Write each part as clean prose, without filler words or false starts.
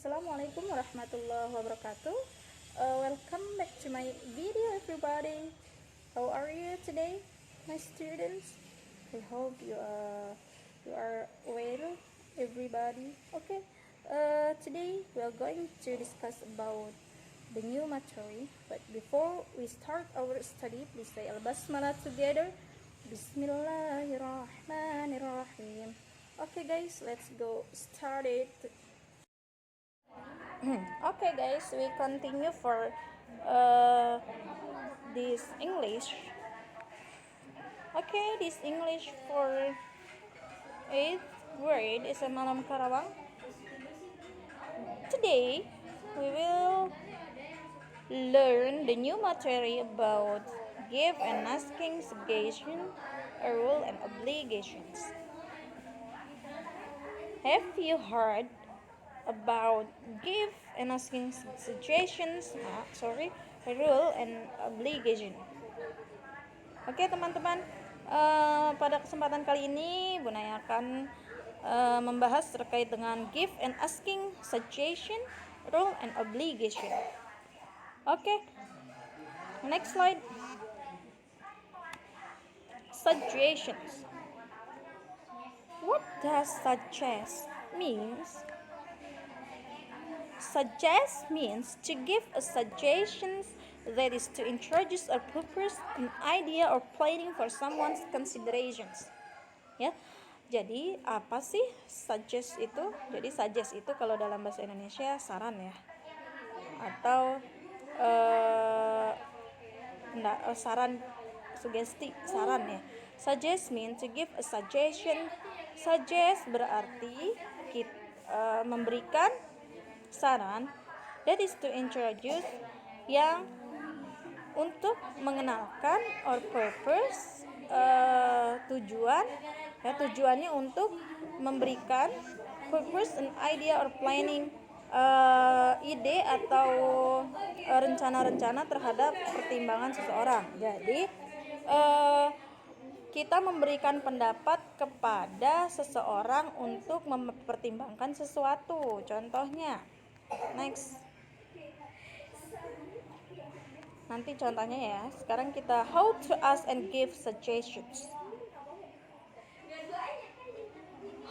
Assalamualaikum warahmatullahi wabarakatuh. Welcome back to my video, everybody. How are you today, my students? I hope you are well, everybody. Okay. Today we are going to discuss about the new material. But before we start our study, please say al-basmalah together. Bismillahirrahmanirrahim. Okay, guys, let's go start it. Okay, guys, we continue for this English. Okay, this English for 8th grade is a Malam Karawang. Today we will learn the new material about give and asking suggestion, a rule and obligations. Have you heard about give and asking suggestions, rule and obligation? Oke teman-teman, pada kesempatan kali ini Bu Naya akan membahas terkait dengan give and asking suggestion, rule and obligation. Oke, next slide. Suggestions. What does suggest means? Suggest means to give a suggestion, that is to introduce or propose an idea or planning for someone's considerations. Ya. Jadi apa sih suggest itu? Jadi suggest itu kalau dalam bahasa Indonesia saran ya. Atau saran, sugesti, saran ya. Suggest means to give a suggestion. Suggest berarti memberikan saran, that is to introduce, yang untuk mengenalkan, or purpose, tujuan ya, tujuannya untuk memberikan, purpose an idea or planning, ide atau rencana-rencana terhadap pertimbangan seseorang. Jadi kita memberikan pendapat kepada seseorang untuk mempertimbangkan sesuatu. Contohnya, next. Nanti contohnya ya. Sekarang kita how to ask and give suggestions.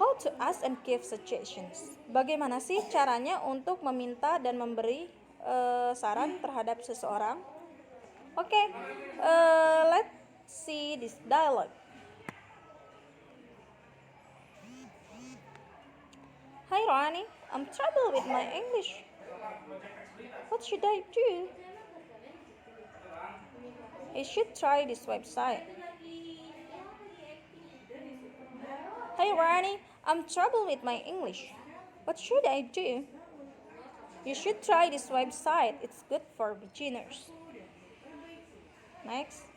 How to ask and give suggestions. Bagaimana sih caranya untuk meminta dan memberi saran terhadap seseorang? Oke, let's see this dialogue. Hi Ronnie, I'm trouble with my English. What should I do? You should try this website. Hi Ronnie, I'm trouble with my English. What should I do? You should try this website. It's good for beginners. Next.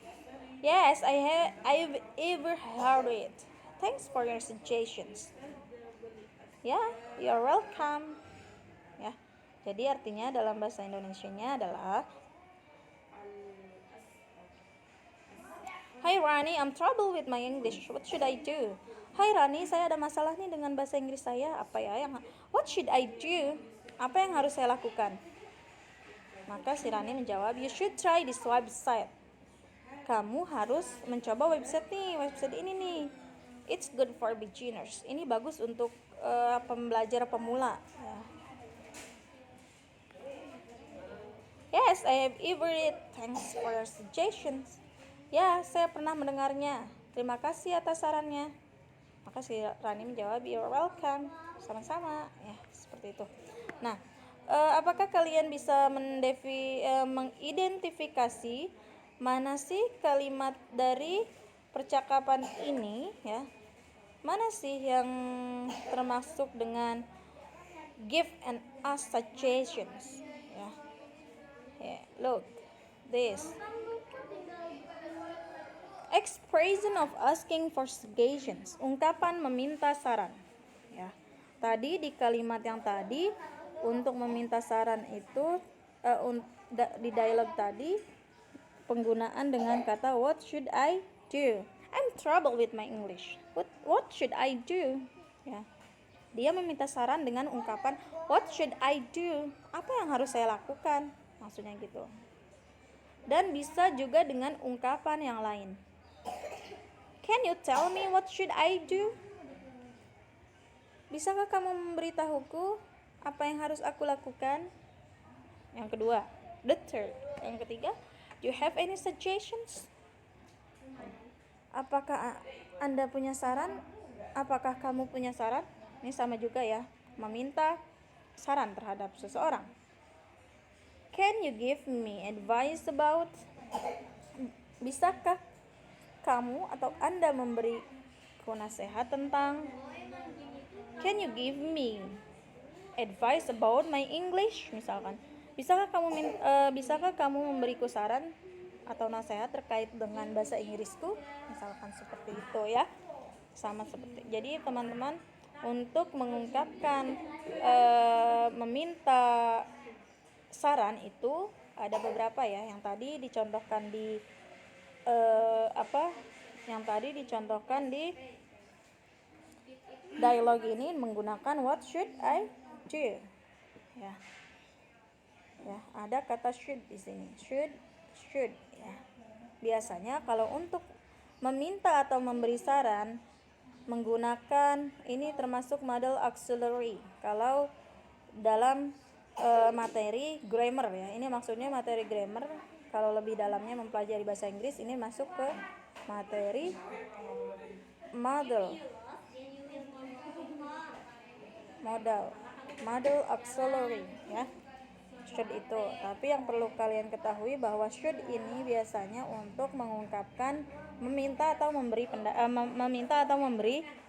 Yes, I've ever heard it. Thanks for your suggestions. Ya, you're welcome. Ya. Jadi artinya dalam bahasa Indonesianya adalah Hi Rani, I'm trouble with my English. What should I do? Hai Rani, saya ada masalah nih dengan bahasa Inggris saya. What should I do? Apa yang harus saya lakukan? Maka si Rani menjawab, you should try this website. Kamu harus mencoba website ini nih. It's good for beginners. Ini bagus untuk pembelajar pemula. Ya. Yes, I have ever read. Thanks for your suggestions. Ya, saya pernah mendengarnya. Terima kasih atas sarannya. Maka si Rani menjawab, you're welcome. Sama-sama. Ya, seperti itu. Nah, apakah kalian bisa mengidentifikasi mana sih kalimat dari percakapan ini ya? Mana sih yang termasuk dengan give and ask suggestions ya? Yeah, look this. Expression of asking for suggestions, ungkapan meminta saran ya. Tadi di kalimat yang tadi untuk meminta saran itu di dialog tadi penggunaan dengan kata what should I do. I'm trouble with my English. What should I do? Ya. Dia meminta saran dengan ungkapan what should I do? Apa yang harus saya lakukan? Maksudnya gitu. Dan bisa juga dengan ungkapan yang lain. Can you tell me what should I do? Bisakah kamu memberitahuku apa yang harus aku lakukan? Yang kedua, the third. Yang ketiga, do you have any suggestions? Apakah Anda punya saran? Apakah kamu punya saran? Ini sama juga ya, meminta saran terhadap seseorang. Can you give me advice about? Bisakah kamu atau Anda memberiku nasihat tentang? Can you give me advice about my English? Misalkan, bisakah kamu memberiku saran atau nasihat terkait dengan bahasa Inggrisku? Misalkan seperti itu ya. Sama seperti. Jadi teman-teman, untuk mengungkapkan meminta saran itu ada beberapa ya. Yang tadi dicontohkan di Yang tadi dicontohkan di dialog ini menggunakan what should I do? Ya. Ya, ada kata should di sini. Should ya. Biasanya kalau untuk meminta atau memberi saran menggunakan ini termasuk model auxiliary. Kalau dalam materi grammar ya. Ini maksudnya materi grammar. Kalau lebih dalamnya mempelajari bahasa Inggris, ini masuk ke materi model auxiliary ya. Should itu. Tapi yang perlu kalian ketahui bahwa should ini biasanya untuk mengungkapkan meminta atau memberi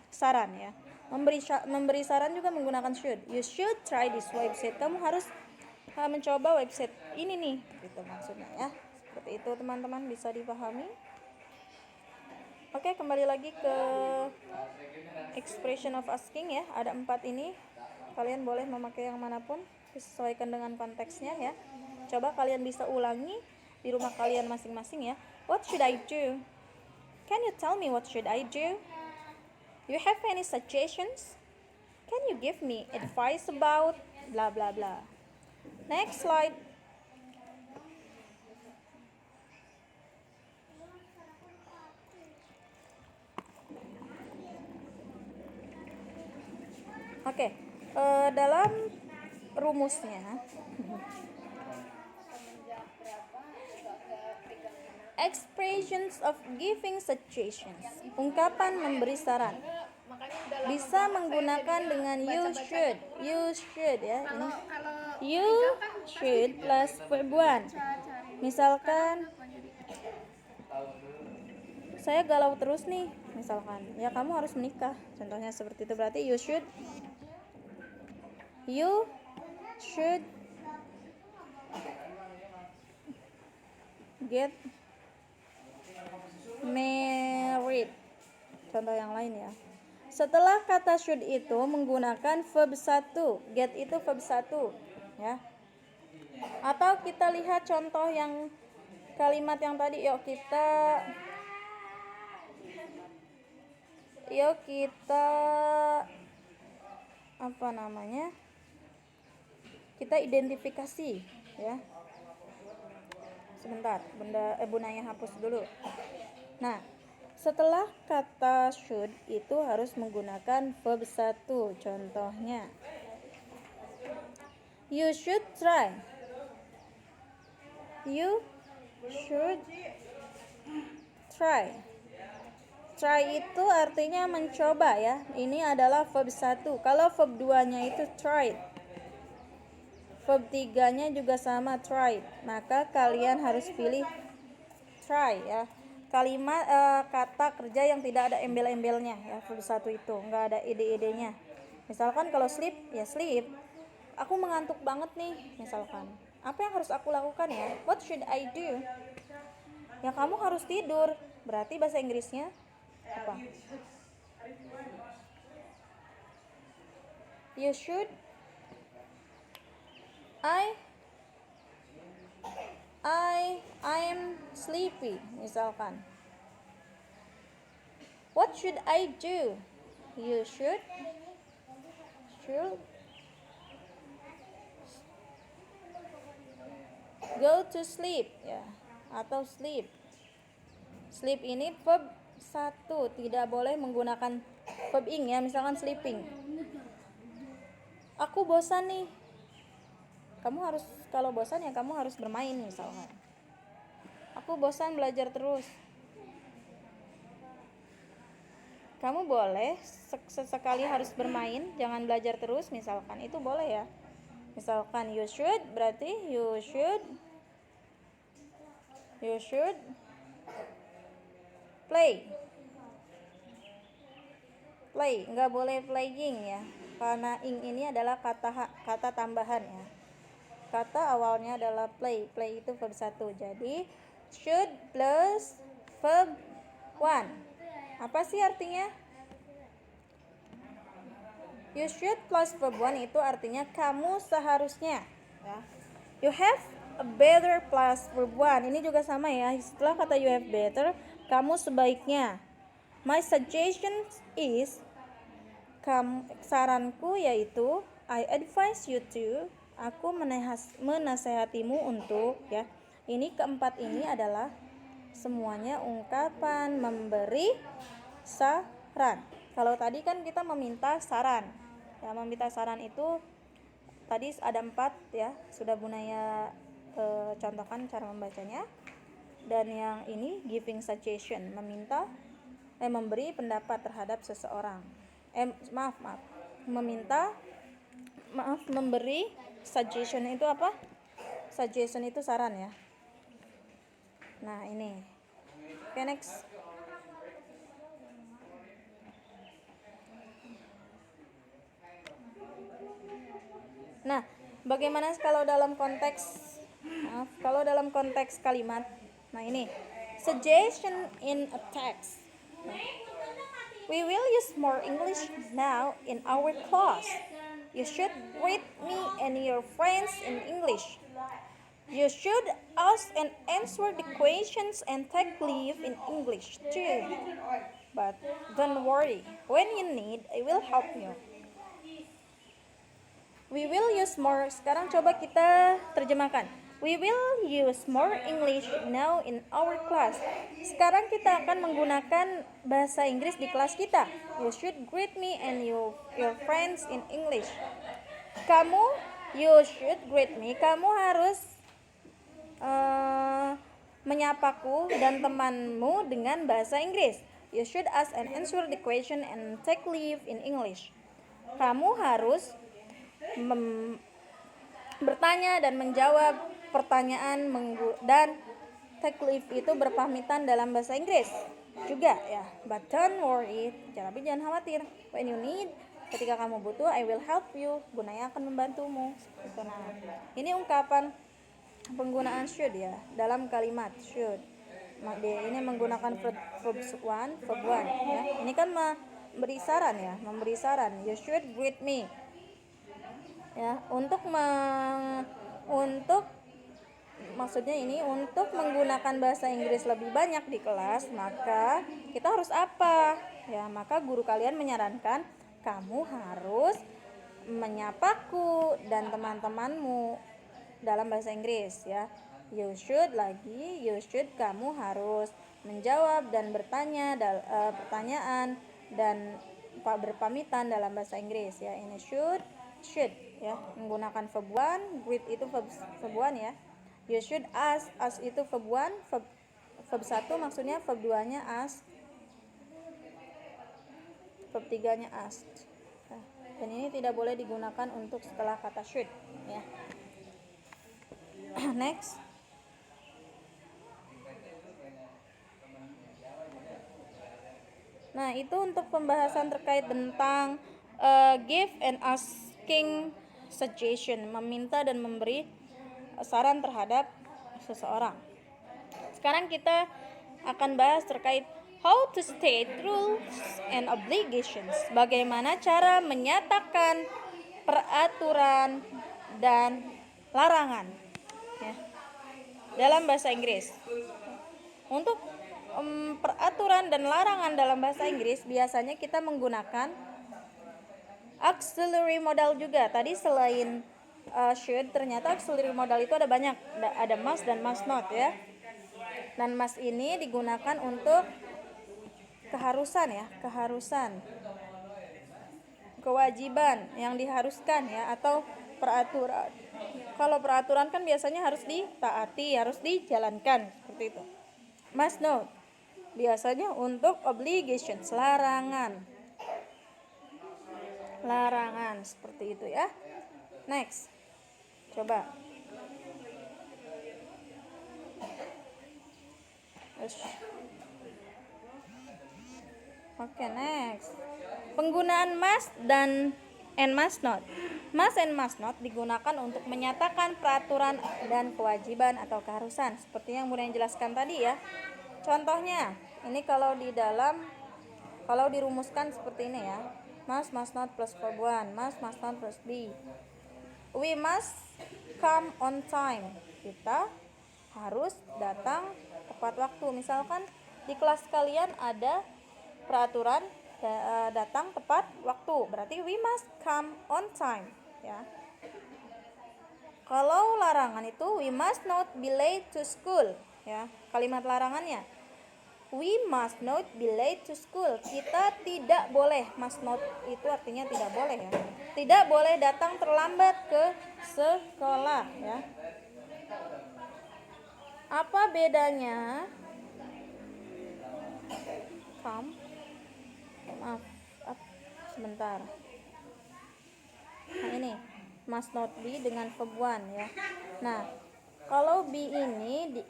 saran ya. Memberi saran juga menggunakan should. You should try this website. Kamu harus mencoba website ini nih. Gitu maksudnya ya. Seperti itu teman-teman, bisa dipahami. Oke, kembali lagi ke expression of asking ya. Ada 4 ini. Kalian boleh memakai yang manapun, disesuaikan dengan konteksnya ya. Coba kalian bisa ulangi di rumah kalian masing-masing ya. What should I do? Can you tell me what should I do? You have any suggestions? Can you give me advice about blah blah blah. Next slide. Oke, dalam rumusnya expressions of giving suggestions, ungkapan memberi saran, bisa menggunakan dengan you should ya. Ini you should plus verb 1. Misalkan saya galau terus nih, misalkan ya kamu harus menikah, contohnya seperti itu. Berarti you should get married. Contoh yang lain ya. Setelah kata should itu menggunakan verb 1. Get itu verb 1 ya. Atau kita lihat contoh yang kalimat yang tadi. Yuk kita kita identifikasi ya. Sebentar, Bu Naya hapus dulu. Nah, setelah kata should itu harus menggunakan verb 1. Contohnya, you should try. You should try. Try itu artinya mencoba ya. Ini adalah verb 1. Kalau verb 2-nya itu tried. Verb 3-nya juga sama, tried. Maka kalian harus pilih try ya. Kalimat kata kerja yang tidak ada embel-embelnya ya, verb 1 itu enggak ada ide-idenya. Misalkan kalau sleep ya sleep. Aku mengantuk banget nih, misalkan. Apa yang harus aku lakukan ya? What should I do? Ya kamu harus tidur. Berarti bahasa Inggrisnya apa? You should I'm sleepy, misalkan. What should I do? You should should go to sleep ya, atau sleep. Sleep ini verb 1, tidak boleh menggunakan verb ing ya, misalkan sleeping. Aku bosan nih. Kamu harus, kalau bosan ya kamu harus bermain misalkan. Aku bosan belajar terus. Kamu boleh sesekali harus bermain, jangan belajar terus misalkan. Itu boleh ya. Misalkan you should, berarti you should play. Play, nggak boleh playing ya. Karena ing ini adalah kata tambahan ya. Kata awalnya adalah play. Play itu verb 1. Jadi should plus verb 1. Apa sih artinya? You should plus verb 1 itu artinya kamu seharusnya ya. You have a better plus verb 1. Ini juga sama ya. Setelah kata you have better, kamu sebaiknya. My suggestion is, saranku yaitu, I advise you to, aku menasehatimu untuk ya. Ini keempat ini adalah semuanya ungkapan memberi saran. Kalau tadi kan kita meminta saran. Ya, meminta saran itu tadi ada 4 ya, sudah Bunaya contohkan cara membacanya. Dan yang ini giving suggestion, memberi pendapat terhadap seseorang. Memberi suggestion itu apa? Suggestion itu saran ya. Nah, ini. Oke, next. Nah, bagaimana kalau dalam konteks kalimat? Nah, ini. Suggestion in a text. We will use more English now in our class. You should greet me and your friends in English. You should ask and answer the questions and take leave in English too. But don't worry, when you need, I will help you. We will use more. Sekarang coba kita terjemahkan. We will use more English now in our class. Sekarang kita akan menggunakan bahasa Inggris di kelas kita. You should greet me and your friends in English. You should greet me. Kamu harus menyapaku dan temanmu dengan bahasa Inggris. You should ask and answer the question and take leave in English. Kamu harus bertanya dan menjawab pertanyaan dan take leave itu berpamitan dalam bahasa Inggris juga ya. But don't worry, tapi jangan khawatir. When you need, ketika kamu butuh, I will help you. Bunaya akan membantumu. Nah, ini ungkapan penggunaan should ya dalam kalimat should. Ini menggunakan verb 1 ya. Ini kan memberi saran. You should greet me. Ya, maksudnya ini untuk menggunakan bahasa Inggris lebih banyak di kelas, maka kita harus apa? Ya, maka guru kalian menyarankan kamu harus menyapaku dan teman-temanmu dalam bahasa Inggris ya. You should kamu harus menjawab dan bertanya pertanyaan dan berpamitan dalam bahasa Inggris ya. Ini should ya, menggunakan verb 1, greet itu verb 1 ya. You should ask itu verb 1, verb 1 maksudnya, verb 2-nya ask, verb 3-nya asked. Nah, dan ini tidak boleh digunakan untuk setelah kata should ya. Next. Nah, itu untuk pembahasan terkait tentang give and asking suggestion, meminta dan memberi saran terhadap seseorang. Sekarang kita akan bahas terkait how to state rules and obligations. Bagaimana cara menyatakan peraturan dan larangan ya, dalam bahasa Inggris. Untuk peraturan dan larangan dalam bahasa Inggris biasanya kita menggunakan Auxiliary modal juga. Tadi selain should, ternyata auxiliary modal itu ada banyak. Ada must dan must not ya. Dan must ini digunakan untuk keharusan ya, keharusan, kewajiban yang diharuskan ya, atau peraturan. Kalau peraturan kan biasanya harus ditaati, harus dijalankan seperti itu. Must not biasanya untuk obligations, larangan seperti itu ya. Next, coba. Oke, next. Penggunaan must dan and must not. Must and must not digunakan untuk menyatakan peraturan dan kewajiban atau keharusan, seperti yang Bunda jelaskan tadi ya. Contohnya, ini kalau dirumuskan seperti ini ya. Must not plus verb 1, must not plus be. We must come on time. Kita harus datang tepat waktu. Misalkan di kelas kalian ada peraturan datang tepat waktu, berarti we must come on time ya. Kalau larangan itu we must not be late to school ya. Kalimat larangannya we must not be late to school. Kita tidak boleh, must not itu artinya tidak boleh ya. Tidak boleh datang terlambat ke sekolah ya. Apa bedanya? Maaf, sebentar. Nah ini must not be dengan verb 1 ya. Nah, kalau be ini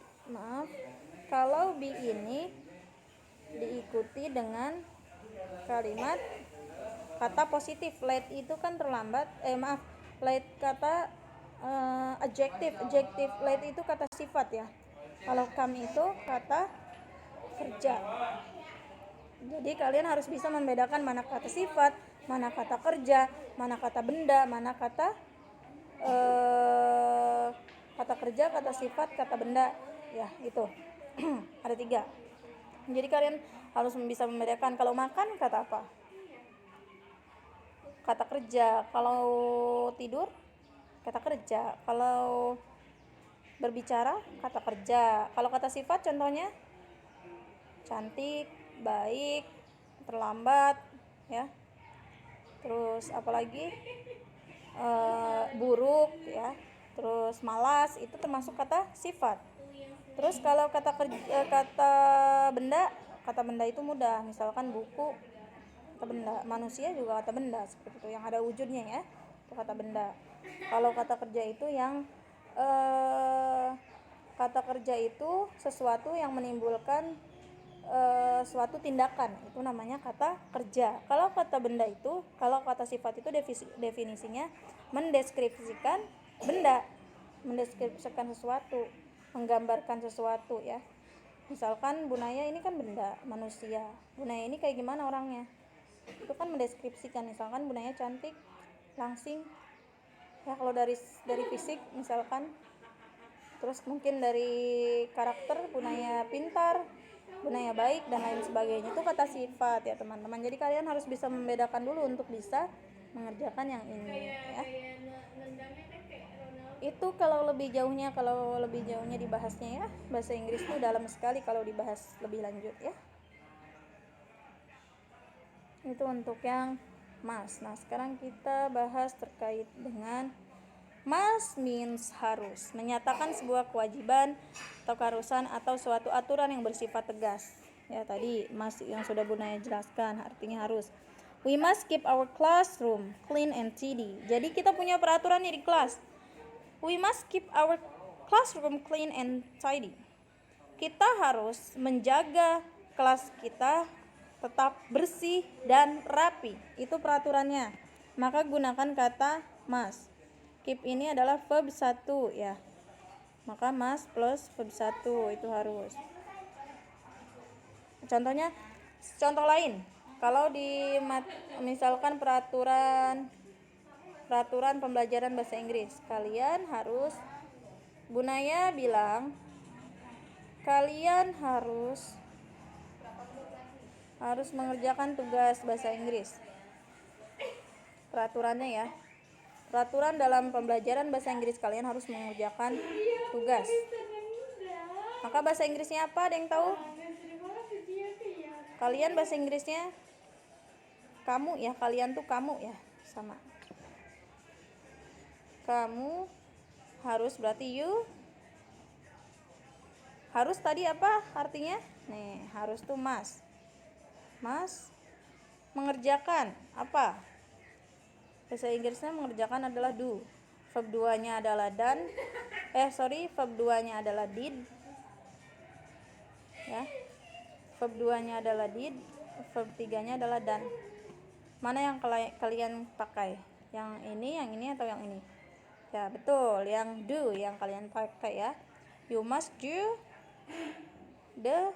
kalau be ini diikuti dengan kalimat kata positif. Late itu kan terlambat. Late kata adjective late itu kata sifat ya. Kalau come itu kata kerja. Jadi kalian harus bisa membedakan mana kata sifat, mana kata kerja, mana kata benda, mana kata kata kerja, kata sifat, kata benda ya, itu. Ada 3. Jadi kalian harus bisa membedakan. Kalau makan kata apa? Kata kerja. Kalau tidur kata kerja. Kalau berbicara kata kerja. Kalau kata sifat contohnya cantik, baik, terlambat ya. Terus apalagi buruk ya. Terus malas, itu termasuk kata sifat. Terus kalau kata benda itu mudah. Misalkan buku kata benda, manusia juga kata benda seperti itu, yang ada wujudnya ya, itu kata benda. Kalau kata kerja itu yang kata kerja itu sesuatu yang menimbulkan suatu tindakan, itu namanya kata kerja. Kalau kata benda itu, kalau kata sifat itu definisinya mendeskripsikan benda, mendeskripsikan sesuatu, menggambarkan sesuatu ya. Misalkan Bunaya ini kan benda, manusia. Bunaya ini kayak gimana orangnya? Itu kan mendeskripsikan. Misalkan Bunaya cantik, langsing. Ya kalau dari fisik misalkan. Terus mungkin dari karakter Bunaya pintar, Bunaya baik dan lain sebagainya. Itu kata sifat ya teman-teman. Jadi kalian harus bisa membedakan dulu untuk bisa mengerjakan yang ini ya. Itu kalau lebih jauhnya dibahasnya ya. Bahasa Inggris itu dalam sekali kalau dibahas lebih lanjut ya. Itu untuk yang must. Nah, sekarang kita bahas terkait dengan must means harus, menyatakan sebuah kewajiban atau keharusan atau suatu aturan yang bersifat tegas. Ya, tadi must yang sudah Bunaya jelaskan artinya harus. We must keep our classroom clean and tidy. Jadi kita punya peraturan nih di kelas. We must keep our classroom clean and tidy. Kita harus menjaga kelas kita tetap bersih dan rapi. Itu peraturannya. Maka gunakan kata must. Keep ini adalah verb 1 ya. Maka must plus verb 1 itu harus. Contoh lain. Kalau misalkan peraturan pembelajaran bahasa Inggris, kalian harus, Bunaya bilang kalian harus mengerjakan tugas bahasa Inggris. peraturannya ya. Peraturan dalam pembelajaran bahasa Inggris, kalian harus mengerjakan tugas. Maka bahasa Inggrisnya apa? Ada yang tahu? Kalian bahasa Inggrisnya kamu ya, kalian tuh kamu ya, sama. Kamu harus berarti you. Harus tadi apa artinya? Nih, harus tuh must. Must mengerjakan apa? Bahasa Inggrisnya mengerjakan adalah do. Verb 2-nya adalah done. Verb 2-nya adalah did. Ya. Verb 2-nya adalah did, verb 3-nya adalah done. Mana yang kalian pakai? Yang ini atau yang ini? Ya, betul, yang do yang kalian pakai ya. You must do the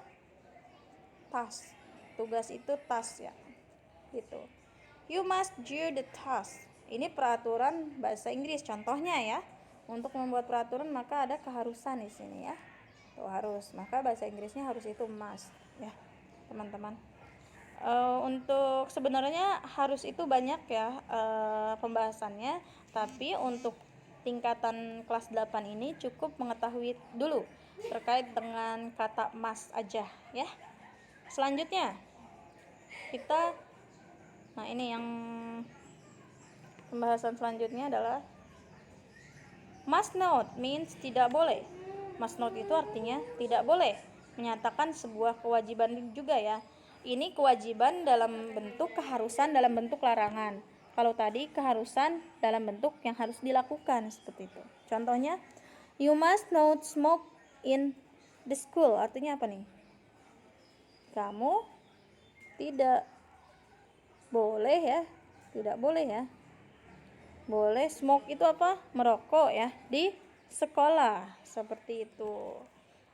task. Tugas itu task ya. Gitu. You must do the task. Ini peraturan bahasa Inggris contohnya ya. Untuk membuat peraturan maka ada keharusan di sini ya. Tuh, harus. Maka bahasa Inggrisnya harus itu must ya, teman-teman. Untuk sebenarnya harus itu banyak ya pembahasannya, tapi untuk tingkatan kelas 8 ini cukup mengetahui dulu terkait dengan kata must aja ya. Selanjutnya ini yang pembahasan selanjutnya adalah must not means tidak boleh. Must not itu artinya tidak boleh, menyatakan sebuah kewajiban juga ya. Ini kewajiban dalam bentuk keharusan, dalam bentuk larangan. Kalau tadi keharusan dalam bentuk yang harus dilakukan, seperti itu. Contohnya, you must not smoke in the school. Artinya apa nih? Kamu tidak boleh ya, tidak boleh ya. Boleh smoke itu apa? Merokok ya di sekolah, seperti itu.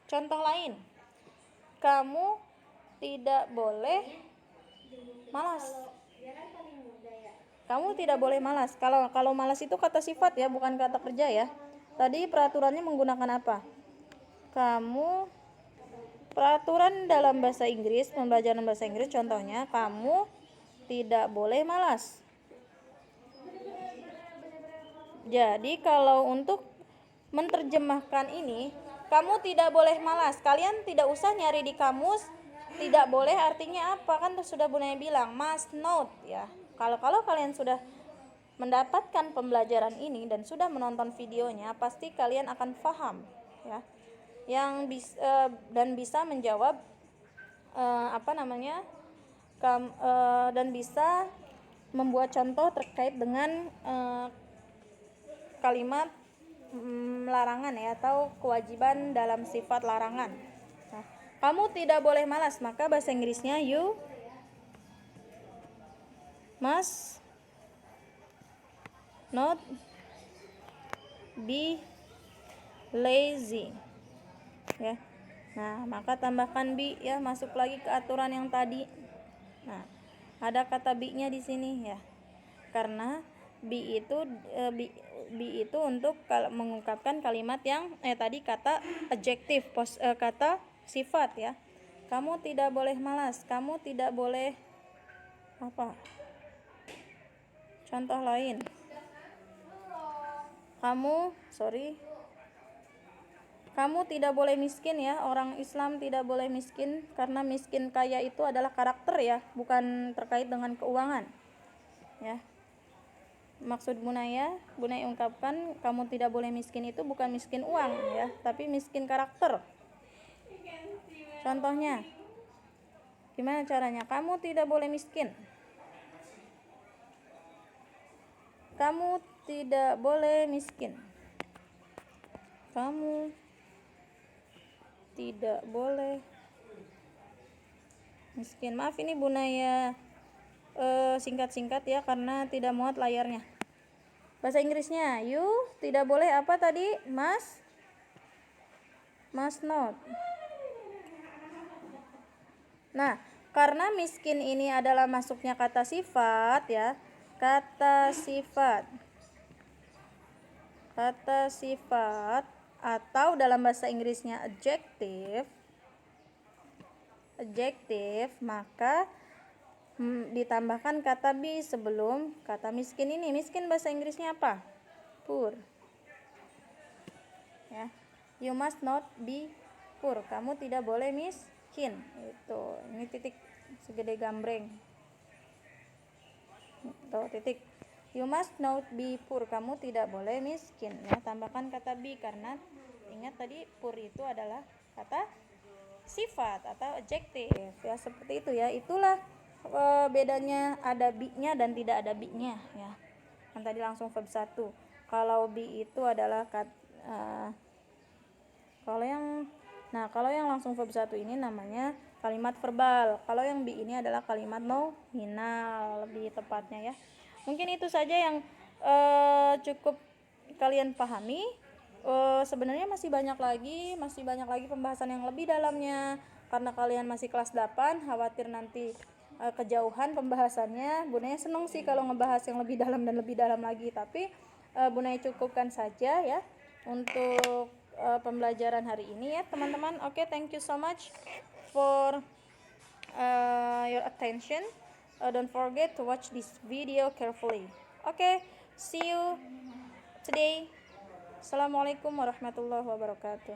Contoh lain, kamu tidak boleh malas. Kamu tidak boleh malas. Kalau malas itu kata sifat ya, bukan kata kerja ya. Tadi peraturannya menggunakan apa? Peraturan dalam bahasa Inggris, pembelajaran bahasa Inggris contohnya, kamu tidak boleh malas. Jadi kalau untuk menerjemahkan ini, kamu tidak boleh malas. Kalian tidak usah nyari di kamus. Tidak boleh artinya apa? Kan sudah Bunaya bilang must not ya. Kalau kalian sudah mendapatkan pembelajaran ini dan sudah menonton videonya, pasti kalian akan paham ya. Dan bisa menjawab dan bisa membuat contoh terkait dengan kalimat larangan ya, atau kewajiban dalam sifat larangan. Nah, kamu tidak boleh malas, maka bahasa Inggrisnya you must not be lazy ya. Nah, maka tambahkan be ya, masuk lagi ke aturan yang tadi. Nah, ada kata be-nya di sini ya. Karena be itu untuk mengungkapkan kalimat yang tadi kata adjektif, kata sifat ya. Kamu tidak boleh malas, kamu tidak boleh apa? Contoh lain. Kamu tidak boleh miskin ya. Orang Islam tidak boleh miskin, karena miskin kaya itu adalah karakter ya, bukan terkait dengan keuangan. Ya. Maksud Bunaya ungkapkan kamu tidak boleh miskin itu bukan miskin uang ya, tapi miskin karakter. Contohnya, gimana caranya? Kamu tidak boleh miskin. Kamu tidak boleh miskin. Kamu tidak boleh miskin. Maaf ini Bunaya singkat-singkat ya, karena tidak muat layarnya. Bahasa Inggrisnya, you tidak boleh apa tadi? Must not. Nah, karena miskin ini adalah masuknya kata sifat ya. Kata sifat atau dalam bahasa Inggrisnya adjektif, maka ditambahkan kata be sebelum kata miskin ini. Miskin bahasa Inggrisnya apa? Poor. Ya. You must not be poor. Kamu tidak boleh miskin. Itu. Ini titik segede gambreng. Tuh, titik. You must not be poor. Kamu tidak boleh miskin. Ya, tambahkan kata be karena ingat tadi poor itu adalah kata sifat atau adjektif. Ya, seperti itu ya. Itulah bedanya ada be-nya dan tidak ada be-nya ya. Kan tadi langsung verb 1. Kalau be itu adalah kalau yang langsung verb 1 ini namanya kalimat verbal. Kalau yang be ini adalah kalimat nominal lebih tepatnya ya. Mungkin itu saja yang cukup kalian pahami. Sebenarnya masih banyak lagi pembahasan yang lebih dalamnya. Karena kalian masih kelas 8, khawatir nanti kejauhan pembahasannya. Bunda senang sih kalau ngebahas yang lebih dalam dan lebih dalam lagi, tapi Bunda cukupkan saja ya untuk pembelajaran hari ini ya teman-teman. Oke, thank you so much for your attention. Don't forget to watch this video carefully. Okay, see you today. Assalamualaikum warahmatullahi wabarakatuh.